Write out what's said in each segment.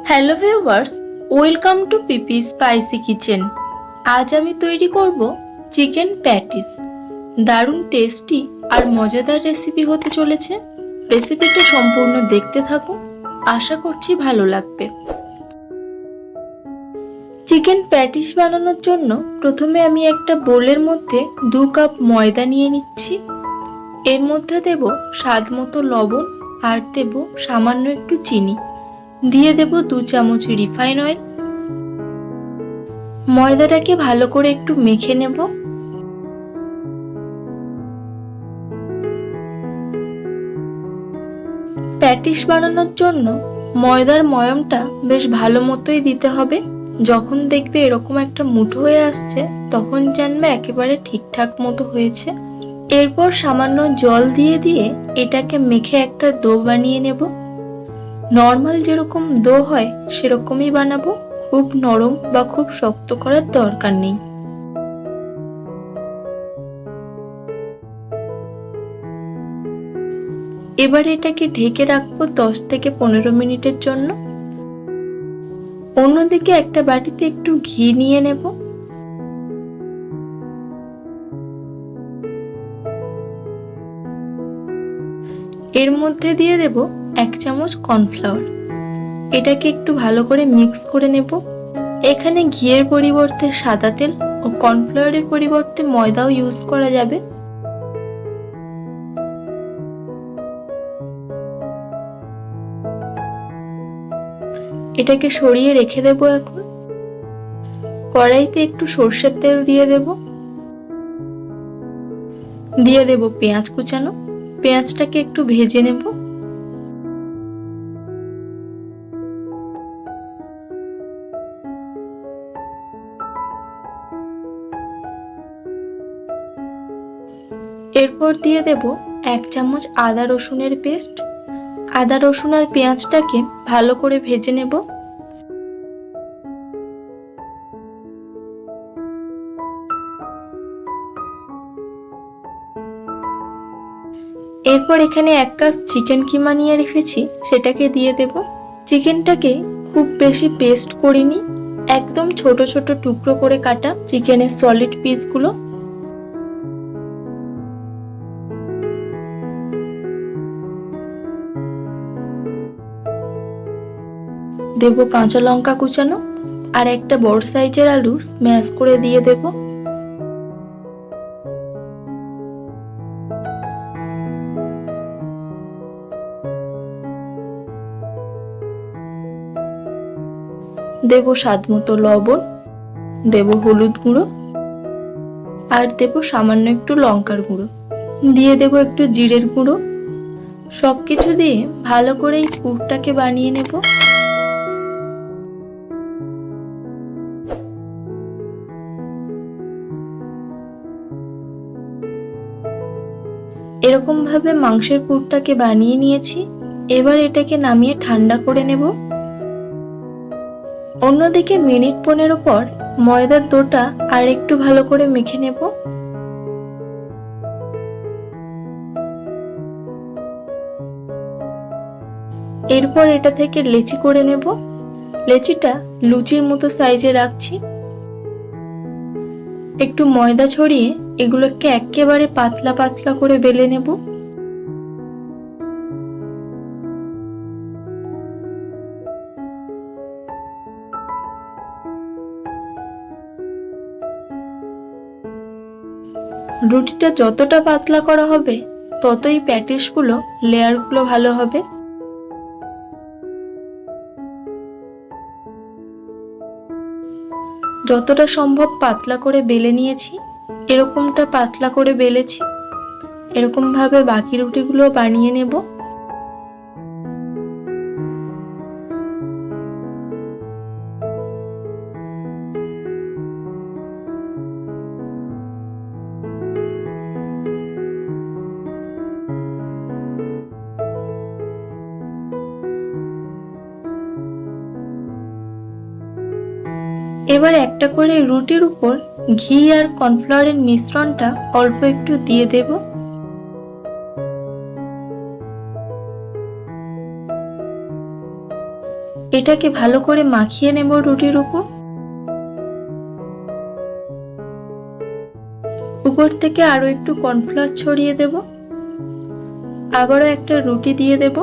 Hello viewers, welcome to PP spicy kitchen. আজ আমি তৈরি করব চিকেন প্যাটিস। দারুণ টেস্টি আর মজাদার রেসিপি হতে চলেছে। রেসিপিটা সম্পূর্ণ দেখতে থাকুন, আশা করছি ভালো লাগবে। চিকেন প্যাটিস বানানোর জন্য প্রথমে আমি একটা বোলের মধ্যে 2 কাপ ময়দা নিয়ে নিচ্ছি। এর মধ্যে দেব স্বাদ মতো লবণ আর দেব সামান্য একটু চিনি। দিয়ে দেব 2 চামচ রিফাইন অয়েল। ময়দাটাকে ভালো করে একটু মেখে নেব। প্যাটিস বানানোর জন্য ময়দার ময়মটা বেশ ভালো মতোই দিতে হবে। যখন দেখবে এরকম একটা মুঠো হয়ে আসছে, তখন জানবে একেবারে ঠিকঠাক মতো হয়েছে। এরপর সামান্য জল দিয়ে দিয়ে এটাকে মেখে একটা ডো বানিয়ে নেব। নর্মাল যেরকম ডো হয় সেরকমই বানাবো, খুব নরম বা খুব শক্ত করার দরকার নেই। এবার এটাকে ঢেকে রাখবো 10 থেকে 15 মিনিটের জন্য। অন্যদিকে একটা বাটিতে একটু ঘি নিয়ে নেব। এর মধ্যে দিয়ে দেব 1 চামচ কর্নফ্লাওয়ার। এটাকে একটু ভালো করে মিক্স করে নেব। এখানে ঘিয়ের পরিবর্তে সাদা তেল ও কর্নফ্লাওয়ারের পরিবর্তে ময়দাও ইউজ করা যাবে। এটাকে সরিয়ে রেখে দেব। এখন কড়াইতে একটু সরষের তেল দিয়ে দেব। দিয়ে দেব পেঁয়াজ কুচানো। পেঁয়াজটাকে একটু ভেজে নেব। এরপর দিয়ে দেব 1 চামচ আদা রসুনের পেস্ট। আদা রসুন আর পেঁয়াজটাকে ভালো করে ভেজে নেব। এরপর এখানে 1 কাপ চিকেন কিমা নিয়ে রেখেছি, সেটাকে দিয়ে দেব। চিকেনটাকে খুব বেশি পেস্ট করিনি, একদম ছোট ছোট টুকরো করে কাটা চিকেনের সলিড পিসগুলো। দেব কাঁচা লঙ্কা কুচানো আর একটা বড় সাইজের আলু স্ম্যাশ করে দিয়ে দেব। দেব স্বাদ মতো লবণ, দেব হলুদ গুঁড়ো আর দেব সামান্য একটু লঙ্কার গুঁড়ো। দিয়ে দেব একটু জিরের গুঁড়ো। সবকিছু দিয়ে ভালো করে এই পুরটাকে বানিয়ে নেব। এরকম ভাবে মাংসের পুরটাকে বানিয়ে নিয়েছি। এবার এটাকে নামিয়ে ঠান্ডা করে নেব। অন্যদিকে মিনিট 15 পর ময়দার ডোটা আর একটু ভালো করে মেখে নেব। এরপর এটা থেকে লেচি করে নেব। লেচিটা লুচির মতো সাইজে রাখছি। একটু ময়দা ছড়িয়ে এগুলোকে একেবারে পাতলা পাতলা করে বেলে নেব। রুটিটা যতটা পাতলা করা হবে ততই প্যাটিসগুলো লেয়ারগুলো ভালো হবে। যতটা সম্ভব পাতলা করে বেলে নিয়েছি। এরকমটা পাতলা করে বেলেছি। এরকম ভাবে বাকি রুটিগুলো বানিয়ে নেব। এবার একটা করে রুটির উপর ঘি আর কর্নফ্লাওয়ারের মিশ্রণটা অল্প একটু দিয়ে দেব। এটাকে ভালো করে মাখিয়ে নেব রুটির উপর থেকে আরো একটু কর্নফ্লাওয়ার ছড়িয়ে দেব। আবারও একটা রুটি দিয়ে দেব।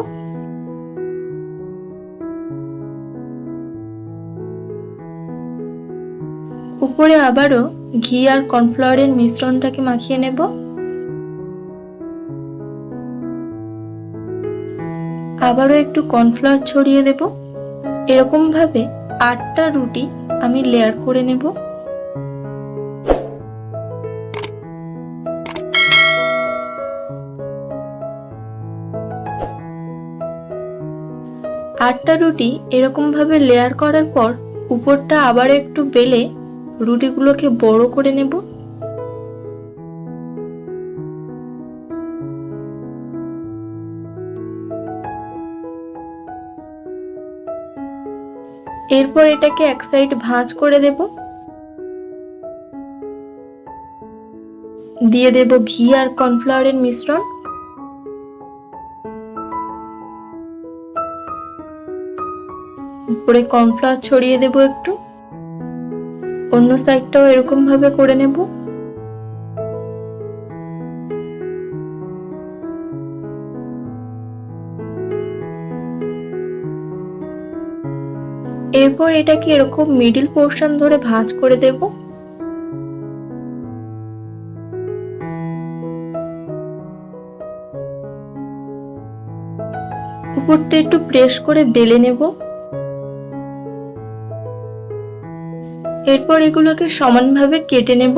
উপরে আবারও ঘি আর কর্নফ্লাওয়ারের মিশ্রণটাকে মাখিয়ে নেব। আবারও একটু কর্নফ্লাওয়ার ছড়িয়ে দেব। এরকম ভাবে 8টা রুটি আমি লেয়ার করে নেব। আটটা রুটি এরকম ভাবে লেয়ার করার পর উপরটা আবার একটু বেলে রুটিগুলোকে বড় করে নেব। এরপর এটাকে এক সাইড ভাঁজ করে দেব। দিয়ে দেব ঘি আর কর্নফ্লাওয়ারের মিশ্রণ। উপরে কর্নফ্লাওয়ার ছড়িয়ে দেব একটু। অন্য সাইডটাও এরকম ভাবে করে নেব। এরপর এটাকে এরকম মিডল পোর্শন ধরে ভাঁজ করে দেব। উপরটা একটু প্রেস করে বেলে নেব। এরপর এগুলোকে সমানভাবে কেটে নেব।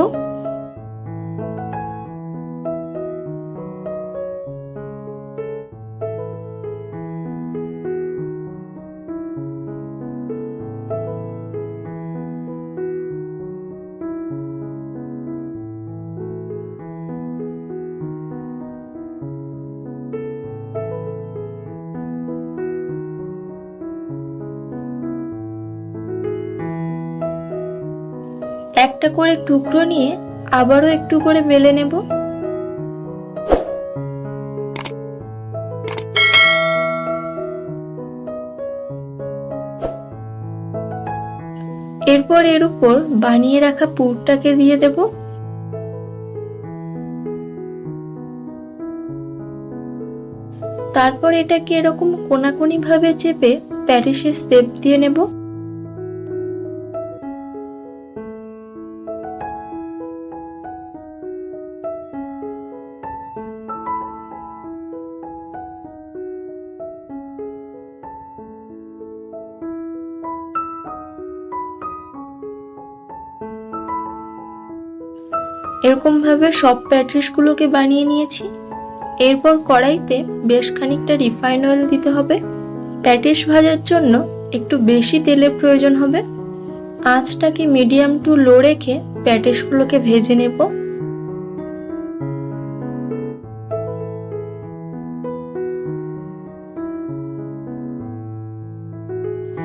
একটা করে টুকরো নিয়ে আবারও একটু করে বেলে নেব। এরপর এর উপর বানিয়ে রাখা পুরটাকে দিয়ে দেব। তারপর এটাকে এরকম কোনাকুনি ভাবে চেপে প্যাটিসের শেপ দিয়ে নেব। এরকম ভাবে সব প্যাটিস গুলোকে বানিয়ে নিয়েছি। এরপর কড়াইতে বেশ খানিকটা রিফাইন অয়েল দিতে হবে। প্যাটিস ভাজার জন্য একটু বেশি তেলের প্রয়োজন হবে। আঁচটাকে মিডিয়াম টু লো রেখে প্যাটিস গুলোকে ভেজে নেব।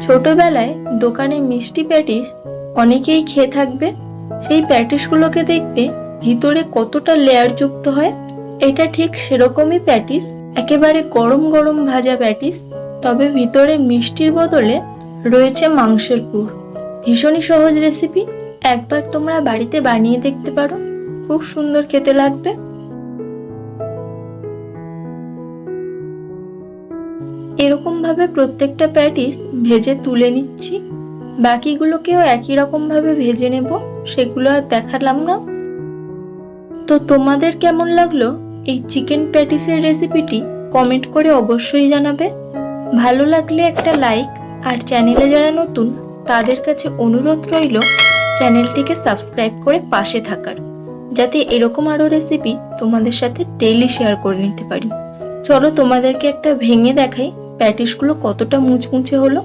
ছোটবেলায় দোকানে মিষ্টি প্যাটিস অনেকেই খেয়ে থাকবে। সেই প্যাটিস গুলোকে দেখবে ভিতরে কতটা লেয়ার যুক্ত হয়। এটা ঠিক সেরকমই প্যাটিস, একেবারে গরম গরম ভাজা প্যাটিস, তবে ভিতরে মিষ্টির বদলে রয়েছে মাংসের পুর। ভীষণই সহজ রেসিপি, একবার তোমরা বাড়িতে বানিয়ে দেখতে পারো, খুব সুন্দর খেতে লাগবে। এরকম ভাবে প্রত্যেকটা প্যাটিস ভেজে তুলে নিচ্ছি। বাকিগুলোকেও একই রকম ভাবে ভেজে নেব, সেগুলো আর দেখালাম না। তো তোমাদের কেমন লাগলো এই চিকেন প্যাটিসের রেসিপিটি কমেন্ট করে অবশ্যই জানাবে। ভালো লাগলে একটা লাইক, আর চ্যানেলে যারা নতুন তাদের কাছে অনুরোধ রইল চ্যানেলটিকে সাবস্ক্রাইব করে পাশে থাকার, যাতে এরকম আরো রেসিপি তোমাদের সাথে ডেইলি শেয়ার করে নিতে পারি। চলো তোমাদেরকে একটা ভেঙে দেখাই প্যাটিসগুলো কতটা মুচমুচে হলো।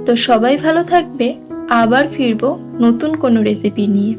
তো সবাই ভালো থাকবে, আবার ফিরবো নতুন কোনো রেসিপি নিয়ে।